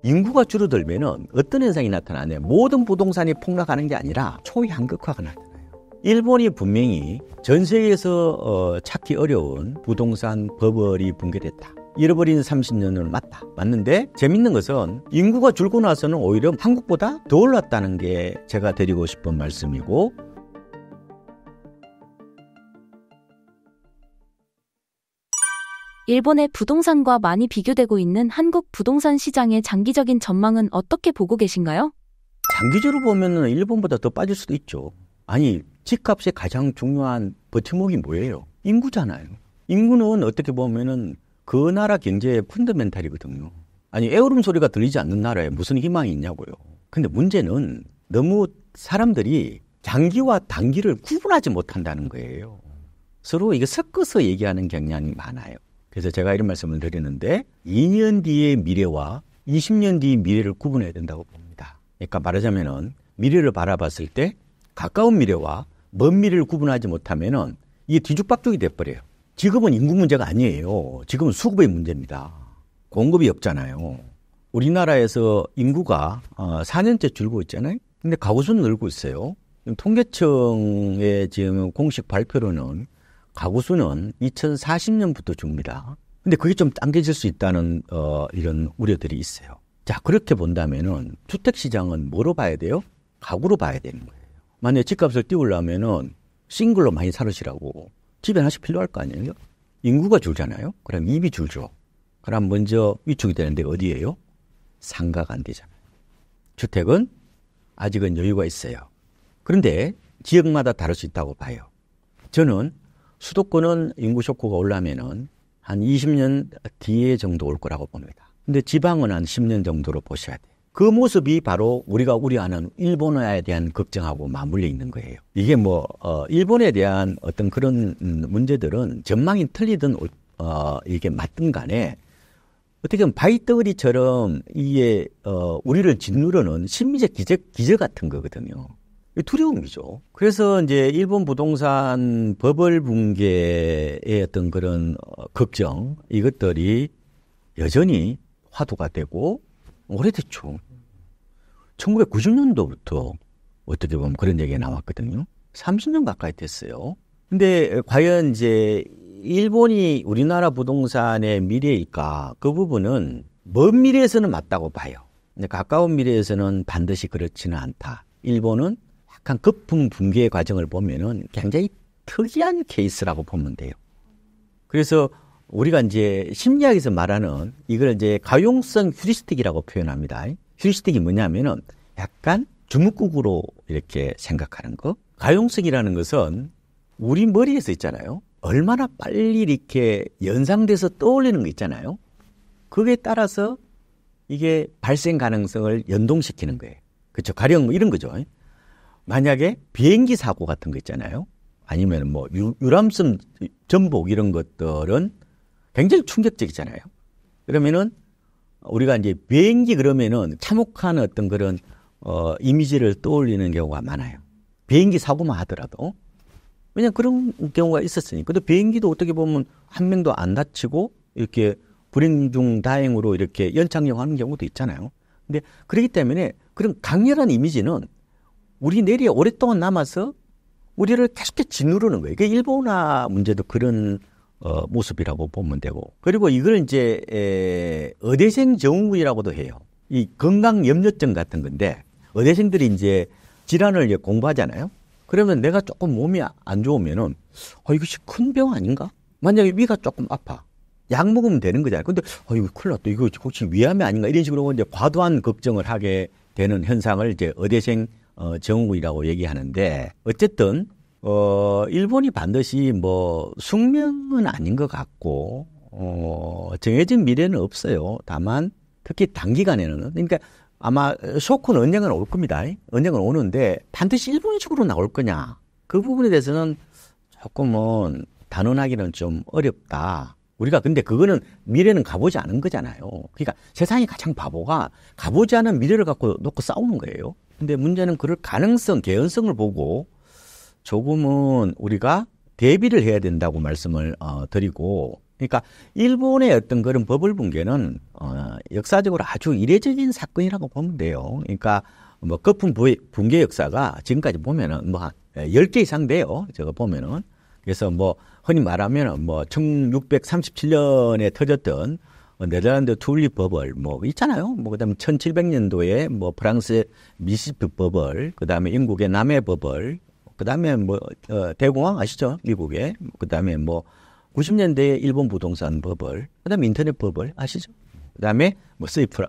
인구가 줄어들면은 어떤 현상이 나타나냐? 모든 부동산이 폭락하는 게 아니라 초양극화가 나타나요. 일본이 분명히 전 세계에서 찾기 어려운 부동산 버블이 붕괴됐다. 잃어버린 30년을 맞는데 재밌는 것은 인구가 줄고 나서는 오히려 한국보다 더 올랐다는 게 제가 드리고 싶은 말씀이고, 일본의 부동산과 많이 비교되고 있는 한국 부동산 시장의 장기적인 전망은 어떻게 보고 계신가요? 장기적으로 보면 일본보다 더 빠질 수도 있죠. 아니, 집값의 가장 중요한 버팀목이 뭐예요? 인구잖아요. 인구는 어떻게 보면은 그 나라 경제의 펀더멘탈이거든요. 아니, 애울음 소리가 들리지 않는 나라에 무슨 희망이 있냐고요. 근데 문제는 너무 사람들이 장기와 단기를 구분하지 못한다는 거예요. 서로 이거 섞어서 얘기하는 경향이 많아요. 그래서 제가 이런 말씀을 드리는데 2년 뒤의 미래와 20년 뒤의 미래를 구분해야 된다고 봅니다. 그러니까 말하자면은 미래를 바라봤을 때 가까운 미래와 먼 미래를 구분하지 못하면은 이게 뒤죽박죽이 돼버려요. 지금은 인구 문제가 아니에요. 지금은 수급의 문제입니다. 공급이 없잖아요. 우리나라에서 인구가 4년째 줄고 있잖아요. 근데 가구수는 늘고 있어요. 통계청의 지금 공식 발표로는 가구수는 2040년부터 줍니다. 근데 그게 좀 당겨질 수 있다는 이런 우려들이 있어요. 자, 그렇게 본다면은 주택시장은 뭐로 봐야 돼요? 가구로 봐야 되는 거예요. 만약에 집값을 띄우려면은 싱글로 많이 살으시라고 집에 하나씩 필요할 거 아니에요? 인구가 줄잖아요. 그럼 입이 줄죠. 그럼 먼저 위축이 되는 데가 어디예요? 상가가 안 되잖아요. 주택은 아직은 여유가 있어요. 그런데 지역마다 다를 수 있다고 봐요. 저는 수도권은 인구 쇼크가 올라면은 한 20년 뒤에 정도 올 거라고 봅니다. 근데 지방은 한 10년 정도로 보셔야 돼요. 그 모습이 바로 우리가 우려하는 일본에 대한 걱정하고 맞물려 있는 거예요. 이게 일본에 대한 어떤 그런 문제들은 전망이 틀리든 이게 맞든 간에 어떻게 보면 바위덩어리처럼 이게 우리를 짓누르는 심리적 기저 같은 거거든요. 두려움이죠. 그래서 이제 일본 부동산 버블 붕괴의 어떤 그런 걱정, 이것들이 여전히 화두가 되고 오래됐죠. 1990년도부터 어떻게 보면 그런 얘기가 나왔거든요. 30년 가까이 됐어요. 근데 과연 이제 일본이 우리나라 부동산의 미래일까? 그 부분은 먼 미래에서는 맞다고 봐요. 근데 가까운 미래에서는 반드시 그렇지는 않다. 일본은 약간 거품 붕괴 과정을 보면은 굉장히 특이한 케이스라고 보면 돼요. 그래서 우리가 이제 심리학에서 말하는 이걸 이제 가용성 휴리스틱이라고 표현합니다. 휴리스틱이 뭐냐면은 약간 주먹국으로 이렇게 생각하는 거. 가용성이라는 것은 우리 머리에서 있잖아요. 얼마나 빨리 이렇게 연상돼서 떠올리는 거 있잖아요. 그게 따라서 이게 발생 가능성을 연동시키는 거예요. 그렇죠. 가령 이런 거죠. 만약에 비행기 사고 같은 거 있잖아요. 아니면 유람선 전복 이런 것들은 굉장히 충격적이잖아요. 그러면은 우리가 이제 비행기 그러면은 참혹한 어떤 그런 이미지를 떠올리는 경우가 많아요. 비행기 사고만 하더라도. 왜냐면 그런 경우가 있었으니까. 근데 비행기도 어떻게 보면 한 명도 안 다치고 이렇게 불행 중 다행으로 이렇게 연착륙하는 경우도 있잖아요. 근데 그렇기 때문에 그런 강렬한 이미지는 우리 뇌리에 오랫동안 남아서 우리를 계속해서 짓누르는 거예요. 그게 일본화 문제도 그런 모습이라고 보면 되고. 그리고 이걸 이제 의대생 증후군이라고도 해요. 이 건강 염려증 같은 건데 의대생들이 이제 질환을 이제 공부하잖아요. 그러면 내가 조금 몸이 안 좋으면은 이것이 큰 병 아닌가? 만약에 위가 조금 아파. 약 먹으면 되는 거잖아요. 근데 이거 큰일 났다. 이거 혹시 위암이 아닌가? 이런 식으로 이제 과도한 걱정을 하게 되는 현상을 이제 의대생 증후군이라고 얘기하는데 어쨌든 일본이 반드시 숙명은 아닌 것 같고 정해진 미래는 없어요. 다만 특히 단기간에는 그러니까 아마 쇼크는 언젠가는 올 겁니다. 언젠가는 오는데 반드시 일본식으로 나올 거냐 그 부분에 대해서는 조금은 단언하기는 좀 어렵다. 우리가 근데 그거는 미래는 가보지 않은 거잖아요. 그러니까 세상이 가장 바보가 가보지 않은 미래를 갖고 놓고 싸우는 거예요. 근데 문제는 그럴 가능성, 개연성을 보고 조금은 우리가 대비를 해야 된다고 말씀을 드리고, 그러니까 일본의 어떤 그런 버블 붕괴는 역사적으로 아주 이례적인 사건이라고 보면 돼요. 그러니까 뭐 거품 붕괴 역사가 지금까지 보면은 뭐 한 10개 이상 돼요. 제가 보면은. 그래서 뭐 흔히 말하면 뭐 1637년에 터졌던 네덜란드 튤립 버블 뭐 있잖아요. 뭐 그다음에 1700년도에 뭐 프랑스의 미시시피 버블, 그다음에 영국의 남해 버블, 그다음에 뭐 대공황 아시죠? 미국의. 그다음에 뭐 90년대에 일본 부동산 버블, 그다음에 인터넷 버블 아시죠? 그다음에 뭐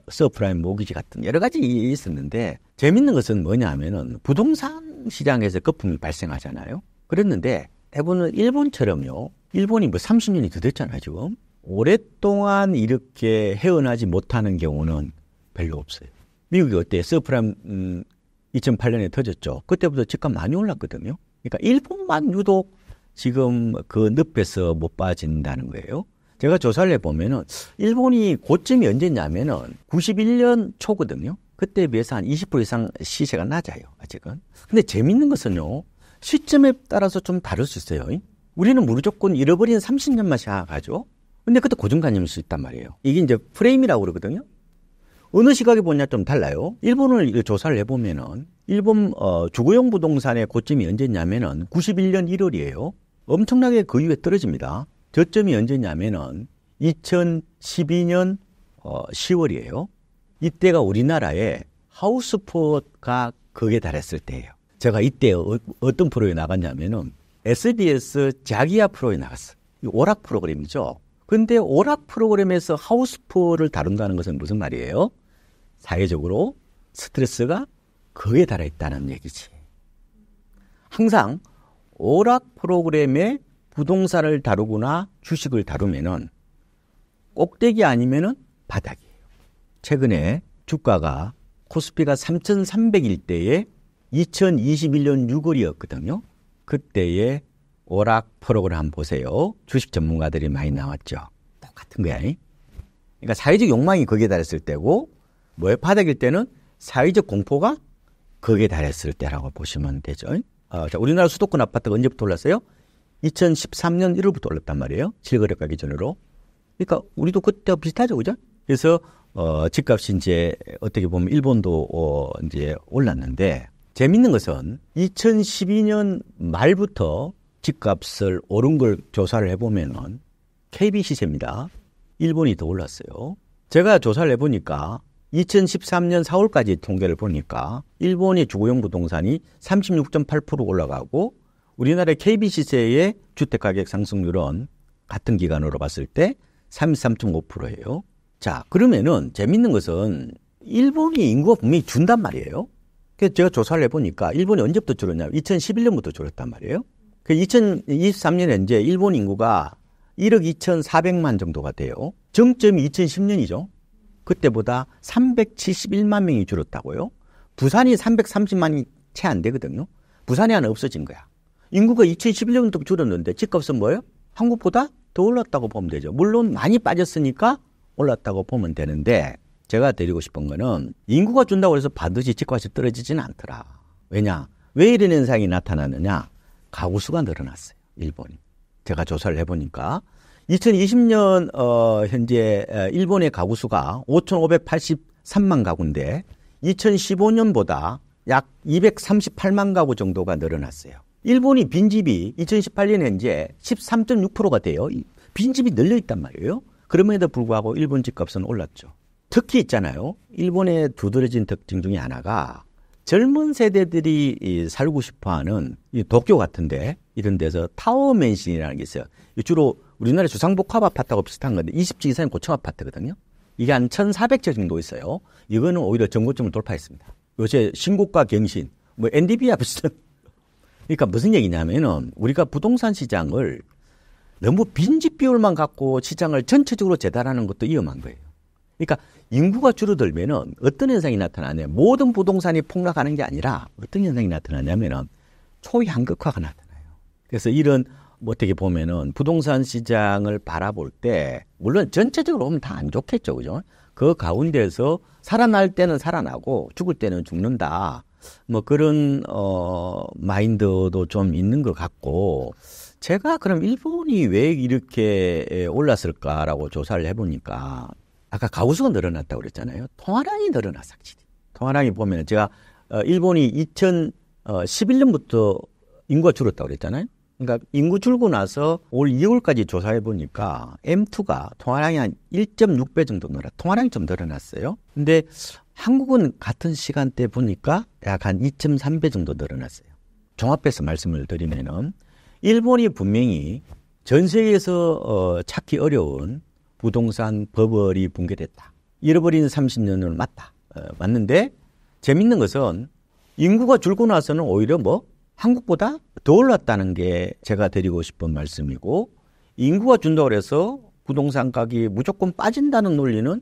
서프라임 모기지 같은 여러 가지 있었는데 재밌는 것은 뭐냐면은 부동산 시장에서 거품이 발생하잖아요. 그랬는데 대부분 일본처럼요. 일본이 뭐 30년이 더 됐잖아요, 지금. 오랫동안 이렇게 헤어나지 못하는 경우는 별로 없어요. 미국이 어때요? 서프라임 2008년에 터졌죠. 그때부터 집값 많이 올랐거든요. 그러니까 일본만 유독 지금 그 늪에서 못 빠진다는 거예요. 제가 조사를 해보면은 일본이 고점이 언제냐면은 91년 초거든요. 그때에 비해서 한 20% 이상 시세가 낮아요, 아직은. 근데 재밌는 것은요, 시점에 따라서 좀 다를 수 있어요. 우리는 무조건 잃어버린 30년만 생각하죠. 근데 그때 고정관념일 수 있단 말이에요. 이게 이제 프레임이라고 그러거든요. 어느 시각에 보냐 좀 달라요. 일본을 조사를 해보면은 일본 주거용 부동산의 고점이 언제냐면은 91년 1월이에요. 엄청나게 그 이후에 떨어집니다. 저점이 언제냐면은 2012년 10월이에요. 이때가 우리나라의 하우스포가 극에 달했을 때예요. 제가 이때 어떤 프로에 나갔냐면은 SBS 자기야 프로에 나갔어요. 오락 프로그램이죠. 근데 오락 프로그램에서 하우스포를 다룬다는 것은 무슨 말이에요? 사회적으로 스트레스가 극에 달해있다는 얘기지. 항상 오락 프로그램에 부동산을 다루거나 주식을 다루면은 꼭대기 아니면은 바닥이에요. 최근에 주가가 코스피가 3,300일 때에 2021년 6월이었거든요. 그때의 오락 프로그램 한번 보세요. 주식 전문가들이 많이 나왔죠. 똑같은 거야. 그러니까 사회적 욕망이 거기에 달했을 때고, 뭐에 바닥일 때는 사회적 공포가 거기에 달했을 때라고 보시면 되죠. 자, 우리나라 수도권 아파트가 언제부터 올랐어요? 2013년 1월부터 올랐단 말이에요. 실거래 가기 전으로. 그러니까 우리도 그때와 비슷하죠, 그죠? 그래서 집값이 이제 어떻게 보면 일본도 이제 올랐는데, 재밌는 것은 2012년 말부터 집값을 오른 걸 조사를 해보면은 KB 시세입니다. 일본이 더 올랐어요. 제가 조사를 해보니까 2013년 4월까지 통계를 보니까 일본의 주거용 부동산이 36.8% 올라가고 우리나라의 KB 시세의 주택가격 상승률은 같은 기간으로 봤을 때 33.5%예요. 자, 그러면은 재밌는 것은 일본이 인구가 분명히 준단 말이에요. 그래서 제가 조사를 해보니까 일본이 언제부터 줄었냐면 2011년부터 줄었단 말이에요. 2023년에 이제 일본 인구가 1억 2,400만 정도가 돼요. 정점이 2010년이죠. 그때보다 371만 명이 줄었다고요. 부산이 330만이 채 안 되거든요. 부산이 하나 없어진 거야. 인구가 2011년부터 줄었는데 집값은 뭐예요? 한국보다 더 올랐다고 보면 되죠. 물론 많이 빠졌으니까 올랐다고 보면 되는데 제가 드리고 싶은 거는 인구가 준다고 해서 반드시 집값이 떨어지지는 않더라. 왜냐? 왜 이런 현상이 나타나느냐? 가구 수가 늘어났어요. 일본이. 제가 조사를 해보니까 2020년 현재 일본의 가구 수가 5,583만 가구인데 2015년보다 약 238만 가구 정도가 늘어났어요. 일본이 빈집이 2018년 현재 13.6%가 돼요. 빈집이 늘려있단 말이에요. 그럼에도 불구하고 일본 집값은 올랐죠. 특히 있잖아요. 일본의 두드러진 특징 중에 하나가 젊은 세대들이 살고 싶어하는 도쿄 같은데 이런 데서 타워 맨션이라는 게 있어요. 주로 우리나라 주상복합 아파트하고 비슷한 건데 20층 이상의 고층 아파트거든요. 이게 한 1,400채 정도 있어요. 이거는 오히려 전고점을 돌파했습니다. 요새 신고가 갱신, 뭐 NDB와 비슷한. 그러니까 무슨 얘기냐면은 우리가 부동산 시장을 너무 빈집 비율만 갖고 시장을 전체적으로 재단하는 것도 위험한 거예요. 그러니까 인구가 줄어들면은 어떤 현상이 나타나냐? 모든 부동산이 폭락하는 게 아니라 어떤 현상이 나타나냐면은 초양극화가 나타나요. 그래서 이런 어떻게 보면은 부동산 시장을 바라볼 때 물론 전체적으로 보면 다 안 좋겠죠, 그죠? 그 가운데서 살아날 때는 살아나고 죽을 때는 죽는다. 뭐 그런 마인드도 좀 있는 것 같고 제가 그럼 일본이 왜 이렇게 올랐을까라고 조사를 해보니까 아까 가구수가 늘어났다고 그랬잖아요. 통화량이 늘어났어. 통화량이 보면 제가 일본이 2011년부터 인구가 줄었다고 그랬잖아요. 그러니까 인구 줄고 나서 올 2월까지 조사해 보니까 M2가 통화량이 한 1.6배 정도 통화량이 좀 늘어났어요. 근데 한국은 같은 시간대 보니까 약 한 2.3배 정도 늘어났어요. 종합해서 말씀을 드리면은 일본이 분명히 전 세계에서 찾기 어려운 부동산 버블이 붕괴됐다. 잃어버린 30년은 맞는데 재밌는 것은 인구가 줄고 나서는 오히려 한국보다 더 올랐다는 게 제가 드리고 싶은 말씀이고, 인구가 준다고 해서 부동산 가격이 무조건 빠진다는 논리는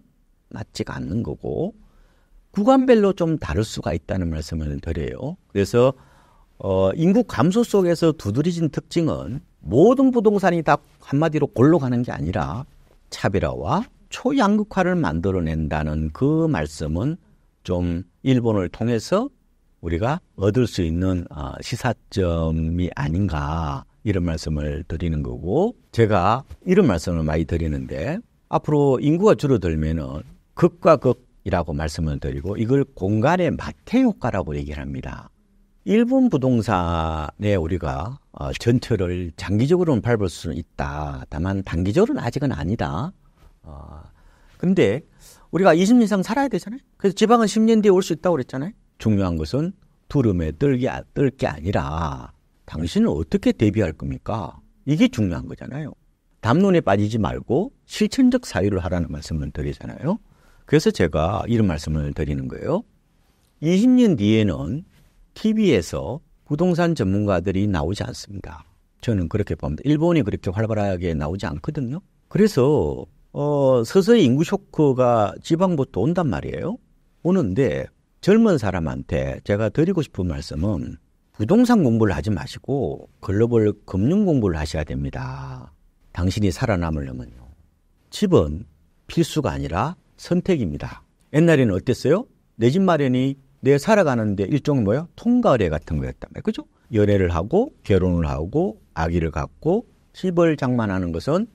맞지가 않는 거고, 구간별로 좀 다를 수가 있다는 말씀을 드려요. 그래서 인구 감소 속에서 두드러진 특징은 모든 부동산이 다 한마디로 골로 가는 게 아니라 차별화와 초양극화를 만들어낸다는 그 말씀은 좀 일본을 통해서 우리가 얻을 수 있는 시사점이 아닌가, 이런 말씀을 드리는 거고, 제가 이런 말씀을 많이 드리는데 앞으로 인구가 줄어들면은 극과 극이라고 말씀을 드리고, 이걸 공간의 마태 효과라고 얘기를 합니다. 일본 부동산에 우리가 전철을 장기적으로는 밟을 수는 있다. 다만 단기적으로는 아직은 아니다. 근데 우리가 20년 이상 살아야 되잖아요. 그래서 지방은 10년 뒤에 올 수 있다고 그랬잖아요. 중요한 것은 두름에 뜰 게 아니라 당신은 어떻게 대비할 겁니까? 이게 중요한 거잖아요. 담론에 빠지지 말고 실천적 사유를 하라는 말씀을 드리잖아요. 그래서 제가 이런 말씀을 드리는 거예요. 20년 뒤에는 TV에서 부동산 전문가들이 나오지 않습니다. 저는 그렇게 봅니다. 일본이 그렇게 활발하게 나오지 않거든요. 그래서 서서히 인구 쇼크가 지방부터 온단 말이에요. 오는데 젊은 사람한테 제가 드리고 싶은 말씀은 부동산 공부를 하지 마시고 글로벌 금융 공부를 하셔야 됩니다. 당신이 살아남으려면요. 집은 필수가 아니라 선택입니다. 옛날에는 어땠어요? 내 집 마련이 내 살아가는데 일종의 통과의례 같은 거였다며. 그죠? 연애를 하고 결혼을 하고 아기를 갖고 집을 장만하는 것은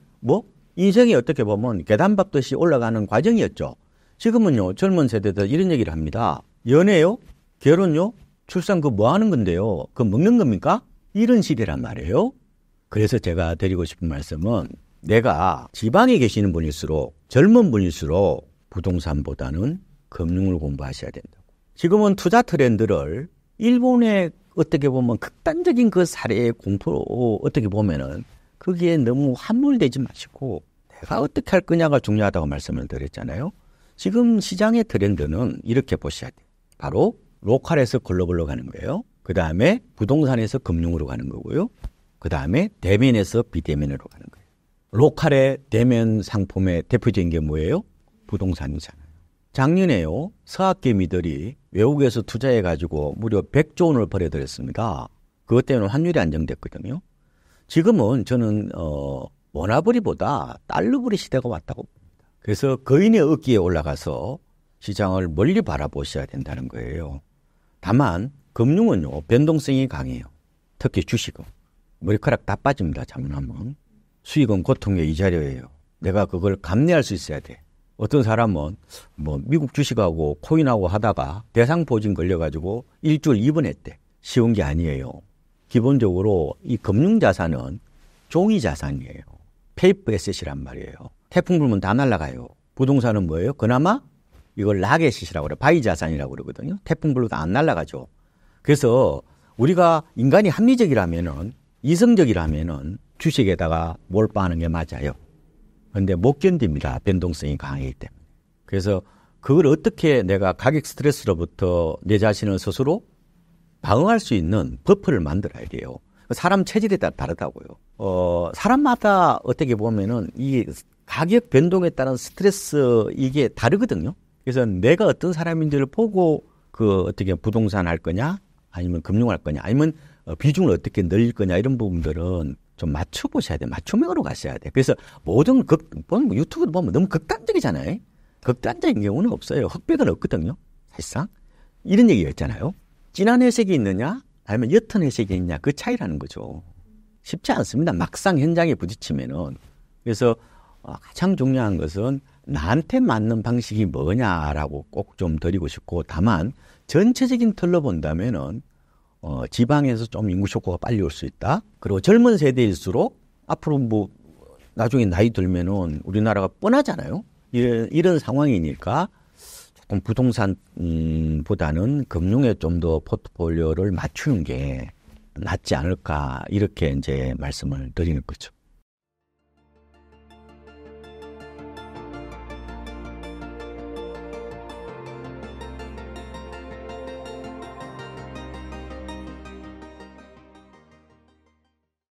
인생이 어떻게 보면 계단 밟듯이 올라가는 과정이었죠. 지금은요, 젊은 세대들 이런 얘기를 합니다. 연애요? 결혼요? 출산 그거 하는 건데요? 그거 먹는 겁니까? 이런 시대란 말이에요. 그래서 제가 드리고 싶은 말씀은 내가 지방에 계시는 분일수록, 젊은 분일수록 부동산보다는 금융을 공부하셔야 된다고. 지금은 투자 트렌드를 일본의 어떻게 보면 극단적인 그 사례의 공포로 어떻게 보면은 거기에 너무 함몰되지 마시고 내가 어떻게 할 거냐가 중요하다고 말씀을 드렸잖아요. 지금 시장의 트렌드는 이렇게 보셔야 돼요. 바로 로컬에서 글로벌로 가는 거예요. 그 다음에 부동산에서 금융으로 가는 거고요. 그 다음에 대면에서 비대면으로 가는 거예요. 로컬의 대면 상품의 대표적인 게 뭐예요? 부동산이잖아요. 작년에요, 서학개미들이 외국에서 투자해가지고 무려 100조 원을 벌어들였습니다. 그것 때문에 환율이 안정됐거든요. 지금은 저는 원화벌이보다 달러벌이 시대가 왔다고 봅니다. 그래서 거인의 어깨에 올라가서 시장을 멀리 바라보셔야 된다는 거예요. 다만 금융은요, 변동성이 강해요. 특히 주식은 머리카락 다 빠집니다. 잘못하면. 수익은 고통의 이자료예요. 내가 그걸 감내할 수 있어야 돼. 어떤 사람은 미국 주식하고 코인하고 하다가 대상포진 걸려가지고 일주일 입원했대. 쉬운 게 아니에요. 기본적으로 이 금융자산은 종이자산이에요. 페이퍼 에셋이란 말이에요. 태풍 불면 다 날아가요. 부동산은 뭐예요? 그나마 이걸 라게시라고 그래요. 바이자산이라고 그러거든요. 태풍 불어도 안 날아가죠. 그래서 우리가 인간이 합리적이라면은, 이성적이라면은 주식에다가 몰빵하는 게 맞아요. 그런데 못 견딥니다. 변동성이 강하기 때문에. 그래서 그걸 어떻게 내가 가격 스트레스로부터 내 자신을 스스로 방어할 수 있는 버프를 만들어야 돼요. 사람 체질에 따라 다르다고요. 사람마다 어떻게 보면은 이 가격 변동에 따른 스트레스 이게 다르거든요. 그래서 내가 어떤 사람인지를 보고 어떻게 부동산 할 거냐, 아니면 금융할 거냐, 아니면 비중을 어떻게 늘릴 거냐, 이런 부분들은 좀 맞춰보셔야 돼요. 맞춤형으로 가셔야 돼요. 그래서 모든 유튜브 보면 너무 극단적이잖아요. 극단적인 경우는 없어요. 흑백은 없거든요. 사실상. 이런 얘기가 있잖아요. 진한 회색이 있느냐, 아니면 옅은 회색이 있느냐, 그 차이라는 거죠. 쉽지 않습니다. 막상 현장에 부딪히면은. 그래서 가장 중요한 것은 나한테 맞는 방식이 뭐냐라고 꼭 좀 드리고 싶고, 다만 전체적인 틀로 본다면은 지방에서 좀 인구 촉구가 빨리 올 수 있다. 그리고 젊은 세대일수록 앞으로 뭐 나중에 나이 들면은 우리나라가 뻔하잖아요. 이런 상황이니까 조금 부동산보다는 금융에 좀 더 포트폴리오를 맞추는 게 낫지 않을까, 이렇게 이제 말씀을 드리는 거죠.